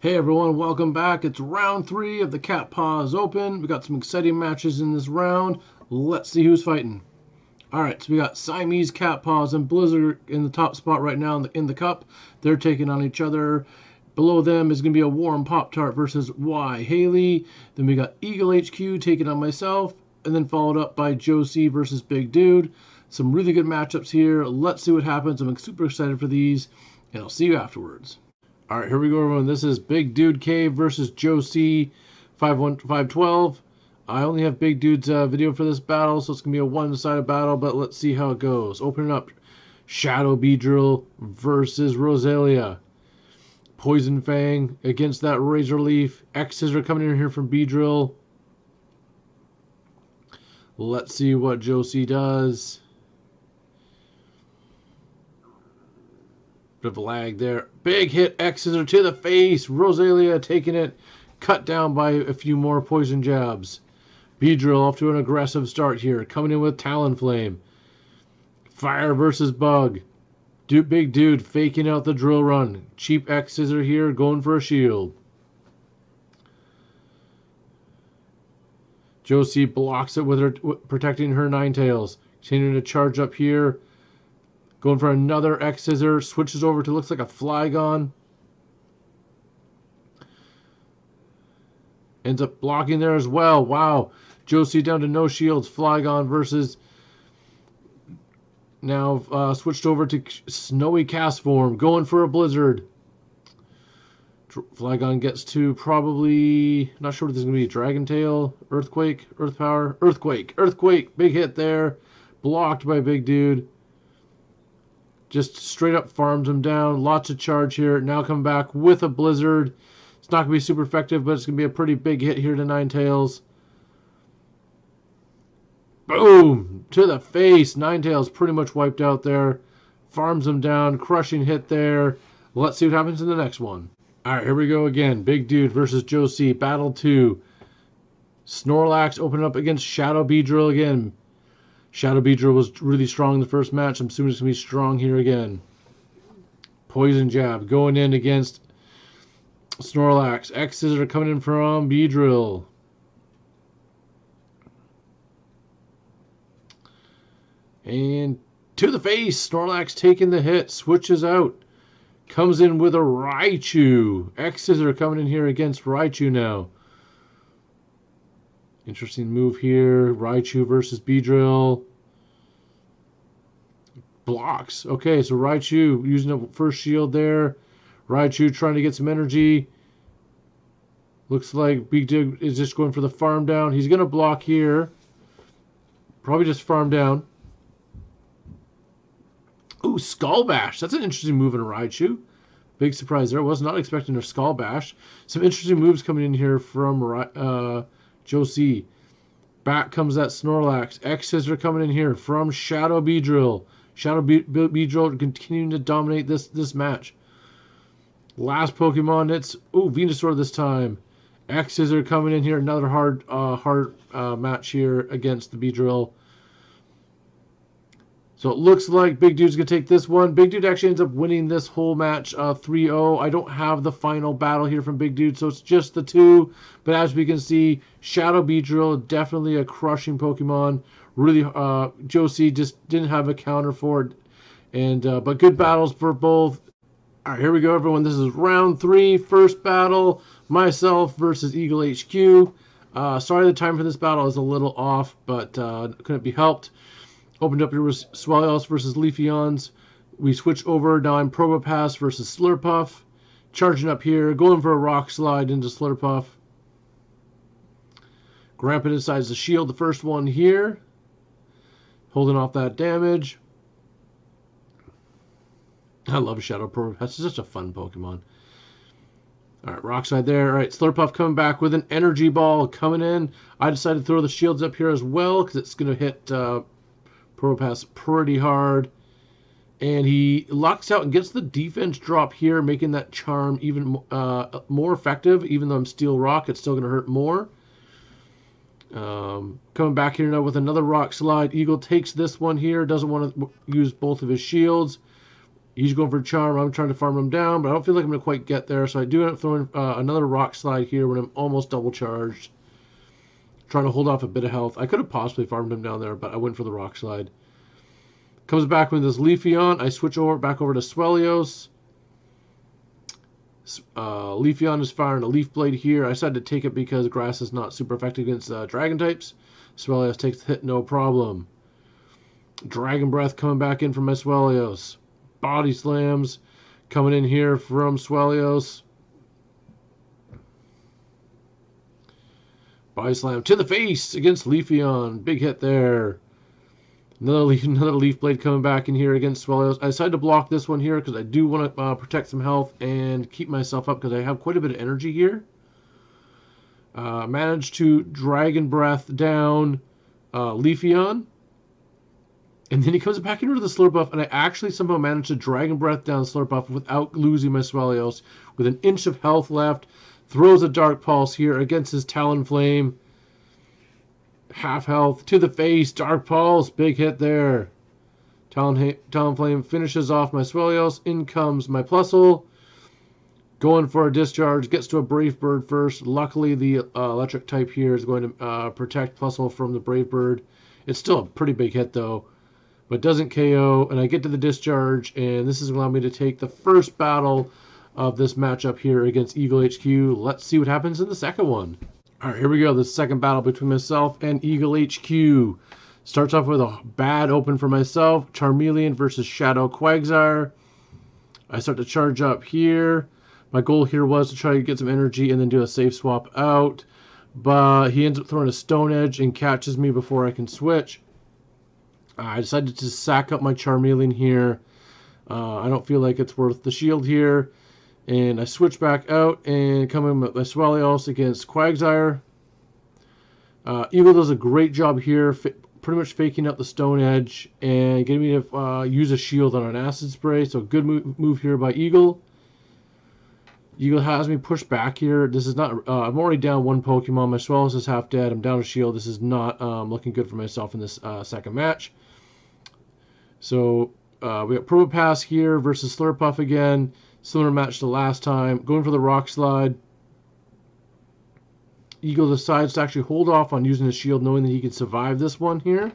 Hey everyone, welcome back. It's round 3 of the Catpaws Open. We got some exciting matches in this round. Let's see who's fighting. Alright, so we got Siamese Catpaws and Blizzard in the top spot right now in the cup. They're taking on each other. Below them is going to be a Warm Pop-Tart versus Y Haley. Then we got Eaglehq taking on myself. And then followed up by Josie versus Big Dude. Some really good matchups here. Let's see what happens. I'm super excited for these. And I'll see you afterwards. All right, here we go, everyone. This is Big Dude Cave versus Joe C. 512. I only have Big Dude's video for this battle, so it's going to be a one-sided battle, but let's see how it goes. Opening up, Shadow Beedrill versus Rosalia. Poison Fang against that Razor Leaf. X's are coming in here from Beedrill. Let's see what Joe C does. Bit of a lag there. Big hit. X's are to the face. Rosalia taking it. Cut down by a few more poison jabs. Beedrill off to an aggressive start here. Coming in with Talonflame. Fire versus Bug. Big Dude faking out the drill run. Cheap X's are here going for a shield. Josie blocks it with her protecting her Ninetales. Continuing to charge up here. Going for another X-Scissor. Switches over to looks like a Flygon. Ends up blocking there as well. Wow. Josie down to no shields. Flygon versus... Now switched over to Snowy Cast Form. Going for a Blizzard. Flygon gets to probably... Not sure what this is going to be. Dragon Tail. Earthquake. Earth Power. Earthquake. Earthquake. Big hit there. Blocked by Big Dude. Just straight up farms him down. Lots of charge here. Now come back with a Blizzard. It's not going to be super effective, but it's going to be a pretty big hit here to Ninetales. Boom! To the face. Ninetales pretty much wiped out there. Farms him down. Crushing hit there. Let's see what happens in the next one. Alright, here we go again. Big Dude versus Josie. Battle 2. Snorlax opening up against Shadow Beedrill again. Shadow Beedrill was really strong in the first match. I'm assuming it's going to be strong here again. Poison Jab going in against Snorlax. X's are coming in from Beedrill. And to the face. Snorlax taking the hit. Switches out. Comes in with a Raichu. X's are coming in here against Raichu now. Interesting move here. Raichu versus Beedrill. Blocks. Okay, so Raichu using the first shield there. Raichu trying to get some energy. Looks like Big Dude is just going for the farm down. He's going to block here. Probably just farm down. Ooh, Skull Bash. That's an interesting move in a Raichu. Big surprise there. Was not expecting a Skull Bash. Some interesting moves coming in here from Josie. Back comes that Snorlax. X's are coming in here from Shadow Beedrill. Shadow Beedrill continuing to dominate this match. Last Pokemon, it's Venusaur this time. X's are coming in here. Another hard match here against the Beedrill. So it looks like Big Dude's going to take this one. Big Dude actually ends up winning this whole match 3-0. I don't have the final battle here from Big Dude, so it's just the two. But as we can see, Shadow Beedrill, definitely a crushing Pokemon. Really, Josie just didn't have a counter for it. And but good battles for both. All right, here we go, everyone. This is round 3, first battle. Myself versus Eaglehq. Sorry the time for this battle is a little off, but couldn't be helped. Opened up here with Swellows versus Leafeons. We switch over. Now I'm Probopass versus Slurpuff. Charging up here. Going for a Rock Slide into Slurpuff. Grandpa decides to shield the first one here. Holding off that damage. I love Shadow Probopass. It's such a fun Pokemon. Alright, Rock Slide there. Alright, Slurpuff coming back with an Energy Ball coming in. I decided to throw the shields up here as well because it's going to hit... Probopass pretty hard. And he locks out and gets the defense drop here, making that charm even more effective. Even though I'm Steel Rock, it's still going to hurt more. Coming back here now with another Rock Slide. Eagle takes this one here. Doesn't want to use both of his shields. He's going for Charm. I'm trying to farm him down, but I don't feel like I'm going to quite get there. So I do end up throwing another Rock Slide here when I'm almost double charged. Trying to hold off a bit of health. I could have possibly farmed him down there, but I went for the Rock Slide. Comes back with this Leafeon. I switch back over to Swellios. Leafeon is firing a Leaf Blade here. I decided to take it because Grass is not super effective against Dragon types. Swellios takes the hit, no problem. Dragon Breath coming back in from my Swellios. Body Slams coming in here from Swellios. Body Slam to the face against Leafeon. Big hit there. Another Leaf Blade coming back in here against Swellios. I decided to block this one here because I do want to protect some health and keep myself up because I have quite a bit of energy here. Managed to Dragon Breath down Leafeon. And then he comes back into the Slurpuff, and I actually somehow managed to Dragon Breath down Slurpuff without losing my Swellios. With an inch of health left, throws a Dark Pulse here against his Talonflame. Half health to the face, Dark Pulse, big hit there. Talonflame finishes off my Swellios. In comes my Plusle. Going for a discharge, gets to a Brave Bird first. Luckily, the electric type here is going to protect Plusle from the Brave Bird. It's still a pretty big hit though, but doesn't KO. And I get to the discharge, and this is allowing me to take the first battle of this matchup here against Eaglehq. Let's see what happens in the second one. All right, here we go. The second battle between myself and Eaglehq. Starts off with a bad open for myself. Charmeleon versus Shadow Quagsire. I start to charge up here. My goal here was to try to get some energy and then do a safe swap out. But he ends up throwing a Stone Edge and catches me before I can switch. I decided to sack up my Charmeleon here. I don't feel like it's worth the shield here. And I switch back out and come in with my Swellios against Quagsire. Eagle does a great job here, pretty much faking out the Stone Edge and getting me to use a shield on an Acid Spray. So good move here by Eagle. Eagle has me pushed back here. This is not. I'm already down one Pokemon. My Swellios is half dead. I'm down a shield. This is not looking good for myself in this second match. So we got Probopass here versus Slurpuff again. Similar match to last time. Going for the Rock Slide. Eagle decides to actually hold off on using his shield, knowing that he can survive this one here.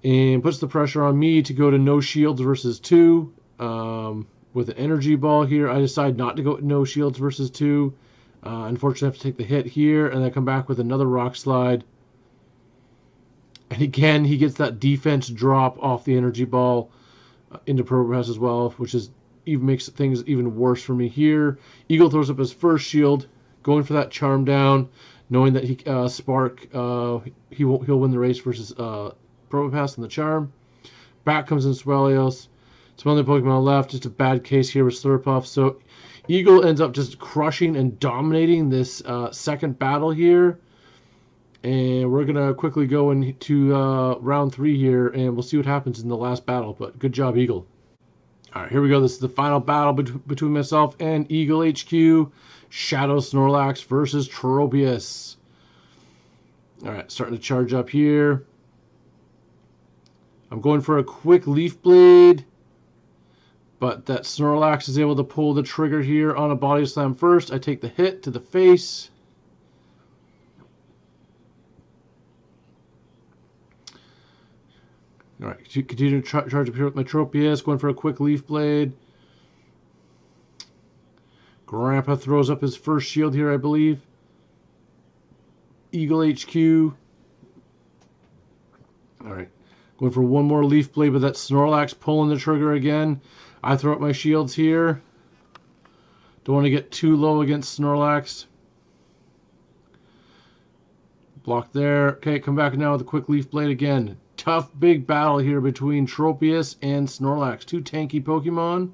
And puts the pressure on me to go to no shields versus 2. With an Energy Ball here, I decide not to go no shields versus 2. Unfortunately, I have to take the hit here, and then come back with another Rock Slide. And again, he gets that defense drop off the Energy Ball into Probopass as well, which is even makes things even worse for me here. Eagle throws up his first shield, going for that Charm down, knowing that he Spark he'll win the race versus Probopass and the Charm. Back comes in Swellios. Some other Pokemon left. Just a bad case here with Slurpuff. So Eagle ends up just crushing and dominating this second battle here. And we're going to quickly go into round 3 here, and we'll see what happens in the last battle. But good job, Eagle. All right, here we go. This is the final battle between myself and Eaglehq. Shadow Snorlax versus Tropius. All right, starting to charge up here. I'm going for a quick Leaf Blade, but that Snorlax is able to pull the trigger here on a Body Slam first. I take the hit to the face. All right, continue to charge up here with my Tropius, going for a quick Leaf Blade. Grandpa throws up his first shield here, I believe. Eaglehq. All right, going for one more Leaf Blade, but that Snorlax pulling the trigger again. I throw up my shields here. Don't want to get too low against Snorlax. Block there. Okay, come back now with a quick Leaf Blade again. Tough big battle here between Tropius and Snorlax. Two tanky Pokemon.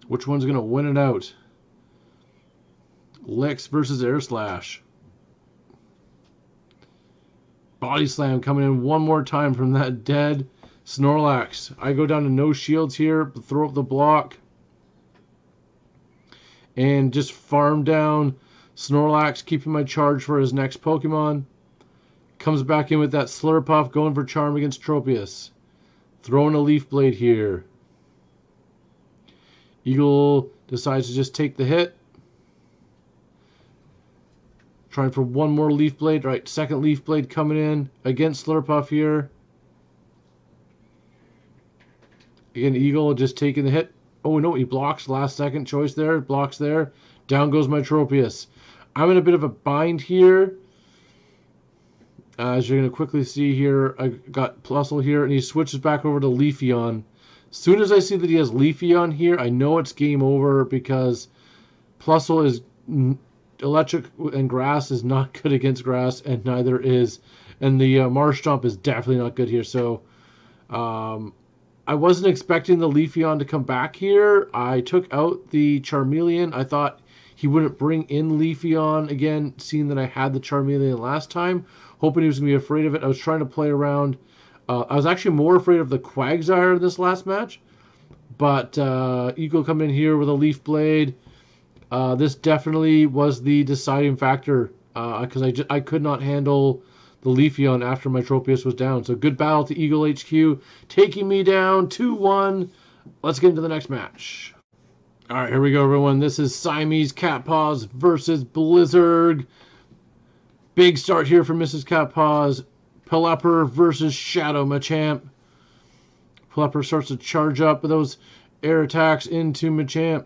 Which one's going to win it out? Lex versus Air Slash. Body Slam coming in one more time from that dead Snorlax. I go down to no shields here, throw up the block, and just farm down Snorlax, keeping my charge for his next Pokemon. Comes back in with that Slurpuff, going for Charm against Tropius. Throwing a leaf blade here. Eagle decides to just take the hit. Trying for one more leaf blade. Right, second leaf blade coming in against Slurpuff here. Again, Eagle just taking the hit. Oh, no, he blocks. Last second choice there. Blocks there. Down goes my Tropius. I'm in a bit of a bind here. As you're going to quickly see here, I got Plusle here, and he switches back over to Leafeon. As soon as I see that he has Leafeon here, I know it's game over because Plusle is electric and grass is not good against grass, and neither is, and the Marshtomp is definitely not good here. So I wasn't expecting the Leafeon to come back here. I took out the Charmeleon. I thought he wouldn't bring in Leafeon again, seeing that I had the Charmeleon last time, hoping he was going to be afraid of it. I was trying to play around. I was actually more afraid of the Quagsire this last match, but Eagle coming in here with a Leaf Blade. This definitely was the deciding factor because I could not handle the Leafeon after my Tropius was down. So good battle to Eaglehq, taking me down 2-1. Let's get into the next match. All right, here we go, everyone. This is Siamese Catpaws versus Blizzard. Big start here for Mrs. Catpaws. Pelipper versus Shadow Machamp. Pelipper starts to charge up with those air attacks into Machamp.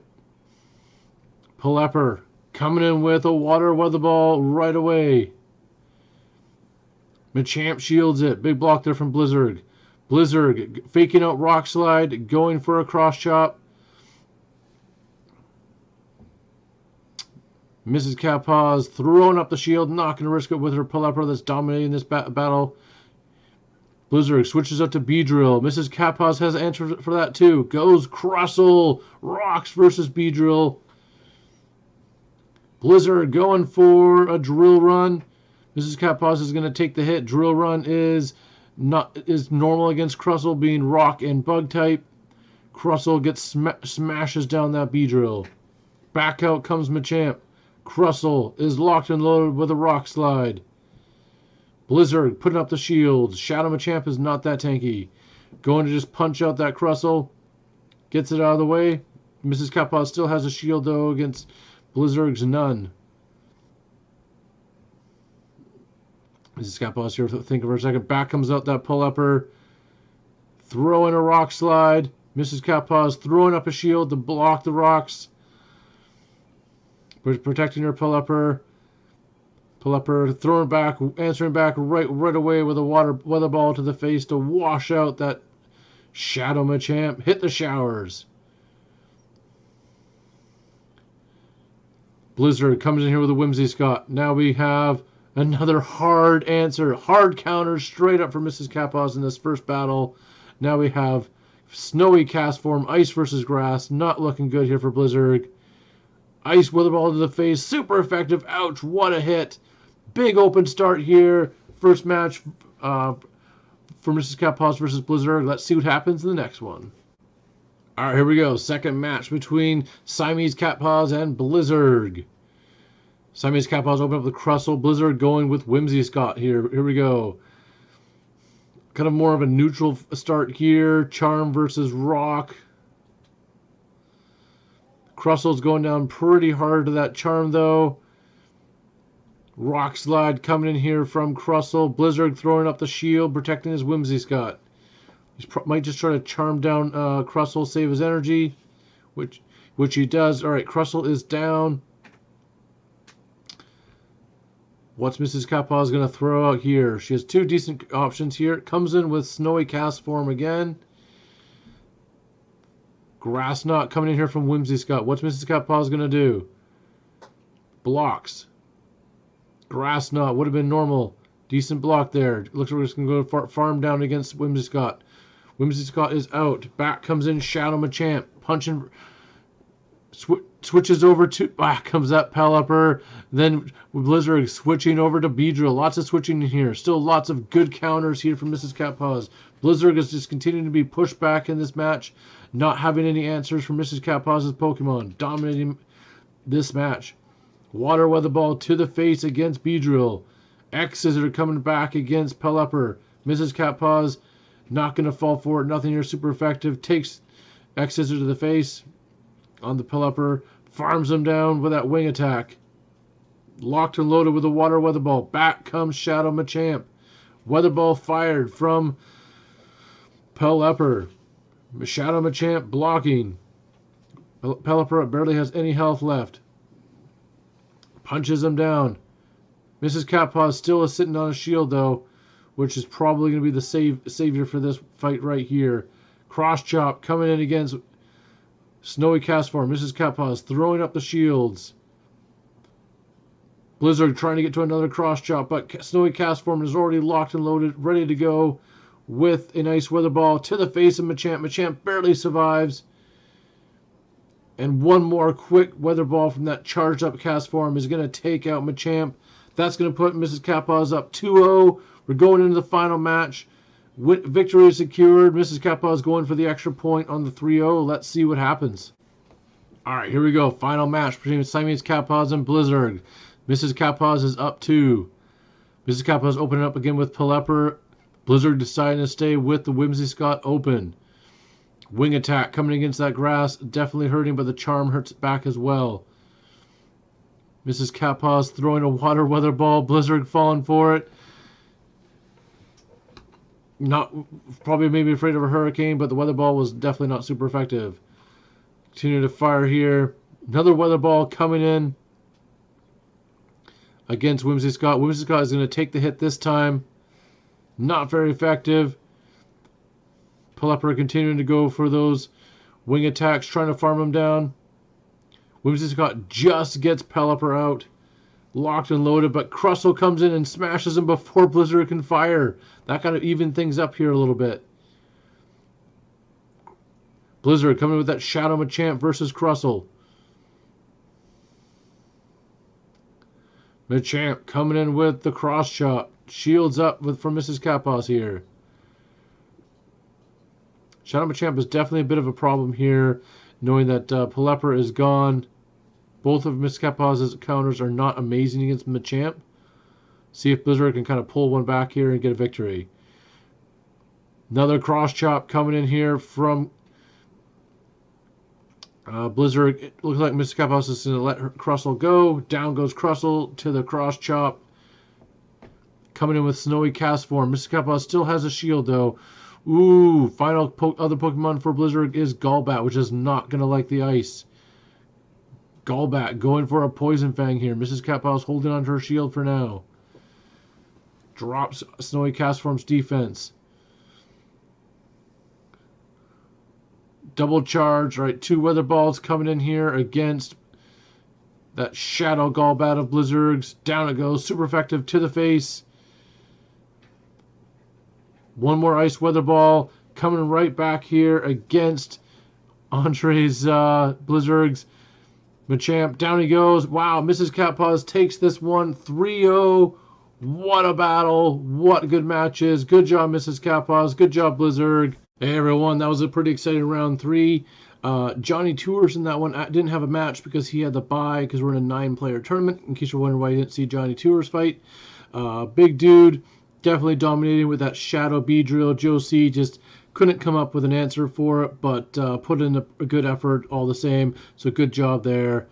Pelipper coming in with a water weather ball right away. Machamp shields it. Big block there from Blizzard. Blizzard faking out Rock Slide, going for a cross chop. Mrs. Catpaws throwing up the shield, not going to risk it with her Pelipper that's dominating this battle. Blizzard switches up to Beedrill. Mrs. Catpaws has an answer for that too. Goes Crustle. Rocks versus Beedrill. Blizzard going for a Drill Run. Mrs. Catpaws is going to take the hit. Drill Run is normal against Crustle, being rock and bug type. Crustle gets smashes down that Beedrill. Back out comes Machamp. Crustle is locked and loaded with a Rock Slide. Blizzard putting up the shields. Shadow Machamp is not that tanky. Going to just punch out that Crustle. Gets it out of the way. Mrs. Catpaws still has a shield though against Blizzard's none. Mrs. Catpaws here thinking for a second. Back comes out that Pelipper. Throwing a Rock Slide. Mrs. Catpaws throwing up a shield to block the rocks. Protecting her Pelipper. Pelipper throwing back, answering back right away with a weather ball to the face to wash out that Shadow Machamp. Hit the showers. Blizzard comes in here with a Whimsicott. Now we have another hard answer. Hard counter straight up for Mrs. Catpaws in this first battle. Now we have Snowy Cast Form, Ice versus Grass. Not looking good here for Blizzard. Ice weather ball to the face. Super effective. Ouch. What a hit. Big open start here. First match for Mrs. Catpaws versus Blizzard. Let's see what happens in the next one. All right, here we go. Second match between Siamese Catpaws and Blizzard. Siamese Catpaws open up the Crustle. Blizzard going with Whimsicott here. Here we go. Kind of more of a neutral start here. Charm versus Rock. Crustle's going down pretty hard to that Charm, though. Rock Slide coming in here from Crustle. Blizzard throwing up the shield, protecting his Whimsicott. He might just try to charm down Crustle, save his energy, which he does. All right, Crustle is down. What's Mrs. Catpaws going to throw out here? She has two decent options here. It comes in with Snowy Cast Form again. Grass Knot coming in here from Whimsicott. What's Mrs. Catpaws going to do? Blocks. Grass Knot would have been normal. Decent block there. Looks like we're just going to go farm down against Whimsicott. Whimsicott is out. Back comes in Shadow Machamp. Punching. Switches over to. Comes that Pelipper. Then Blizzard switching over to Beedrill. Lots of switching in here. Still lots of good counters here from Mrs. Catpaws. Blizzard is just continuing to be pushed back in this match. Not having any answers from Mrs. Catpaws' Pokemon. Dominating this match. Water Weather Ball to the face against Beedrill. X's are coming back against Pelipper. Mrs. Catpaws Not going to fall for it. Nothing here super effective. Takes X scissor to the face on the Pelipper. Farms him down with that wing attack. Locked and loaded with a water weather ball. Back comes Shadow Machamp. Weather ball fired from Pelipper. Shadow Machamp blocking. Pelipper barely has any health left. Punches him down. Mrs. Catpaws still is sitting on a shield though, which is probably going to be the savior for this fight right here. Cross chop coming in against Snowy Castform. Mrs. Catpaws throwing up the shields. Blizzard trying to get to another cross chop, but Snowy Castform is already locked and loaded, ready to go with a nice weather ball to the face of Machamp. Machamp barely survives. And one more quick weather ball from that charged up Castform is going to take out Machamp. That's going to put Mrs. Catpaws up 2-0. We're going into the final match. Victory is secured. Mrs. Catpaws going for the extra point on the 3-0. Let's see what happens. All right, here we go. Final match between Siamese Catpaws and Blizzard. Mrs. Catpaws is up 2. Mrs. Catpaws opening up again with Pelipper. Blizzard deciding to stay with the Whimsicott Open. Wing attack coming against that grass. Definitely hurting, but the charm hurts back as well. Mrs. Catpaws throwing a water weather ball. Blizzard falling for it. Not probably maybe afraid of a hurricane, but the weather ball was definitely not super effective. Continue to fire here. Another weather ball coming in against Whimsicott. Whimsicott is going to take the hit this time. Not very effective. Pelipper continuing to go for those wing attacks, trying to farm him down. Whimsicott just gets Pelipper out. Locked and loaded, but Crustle comes in and smashes him before Blizzard can fire. That kind of evened things up here a little bit. Blizzard coming with that Shadow Machamp versus Crustle. Machamp coming in with the cross chop. Shields up from Mrs. Catpaws here. Shadow Machamp is definitely a bit of a problem here, knowing that Pelipper is gone. Both of Mrs. Catpaws' counters are not amazing against Machamp. See if Blizzard can kind of pull one back here and get a victory. Another cross chop coming in here from Blizzard. It looks like Mrs. Catpaws is going to let her Crustle go. Down goes Crustle to the cross chop. Coming in with Snowy Castform. Mrs. Catpaws still has a shield though. Ooh, final other Pokemon for Blizzard is Golbat, which is not going to like the ice. Golbat going for a Poison Fang here. Mrs. Catpaws holding on to her shield for now. Drops Snowy Castform's defense. Double charge, right? 2 weather balls coming in here against that Shadow Golbat of Blizzard's. Down it goes. Super effective to the face. One more ice weather ball coming right back here against Andre's Blizzard's. Machamp, down he goes. Wow, Mrs. Catpaws takes this one 3-0. What a battle. What good matches. Good job, Mrs. Catpaws. Good job, Blizzard. Hey, everyone. That was a pretty exciting round 3. Johnny Tours in that one didn't have a match because he had the bye because we're in a 9-player tournament, in case you're wondering why you didn't see Johnny Tours fight. Big dude. Definitely dominating with that Shadow Beedrill. Joe C just couldn't come up with an answer for it, but put in a good effort all the same. So good job there.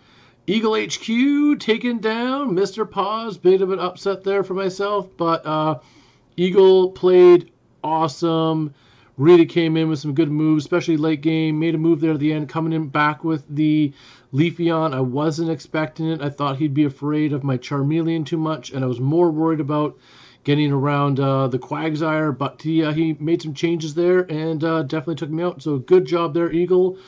Eaglehq taking down Mr. Paws. Bit of an upset there for myself, but Eagle played awesome. Really came in with some good moves, especially late game. Made a move there at the end, coming in back with the Leafeon. I wasn't expecting it. I thought he'd be afraid of my Charmeleon too much, and I was more worried about getting around the Quagsire, but he made some changes there and definitely took me out. So good job there, Eagle,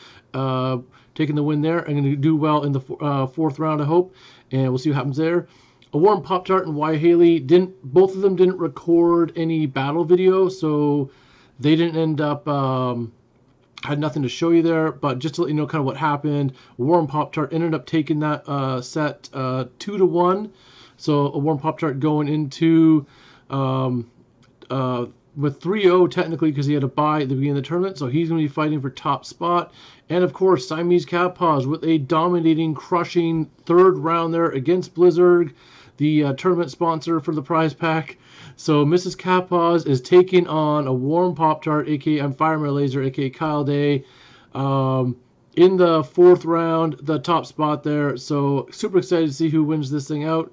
taking the win there. I'm going to do well in the 4th round, I hope, and we'll see what happens there. A Warm Pop-Tart and Y. Haley, both of them didn't record any battle video, so they didn't end up, had nothing to show you there, but just to let you know kind of what happened, Warm Pop-Tart ended up taking that set 2-1. So a Warm Pop-Tart going into the with 3-0 technically because he had a bye at the beginning of the tournament, so he's going to be fighting for top spot. And of course, Siamese Catpaws with a dominating, crushing third round there against Blizzard, the tournament sponsor for the prize pack. So Mrs. Catpaws is taking on a Warm Pop-Tart, aka I'm Fireman Laser, aka Kyle Day, in the fourth round, the top spot there. So super excited to see who wins this thing out.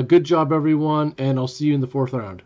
Good job, everyone, and I'll see you in the fourth round.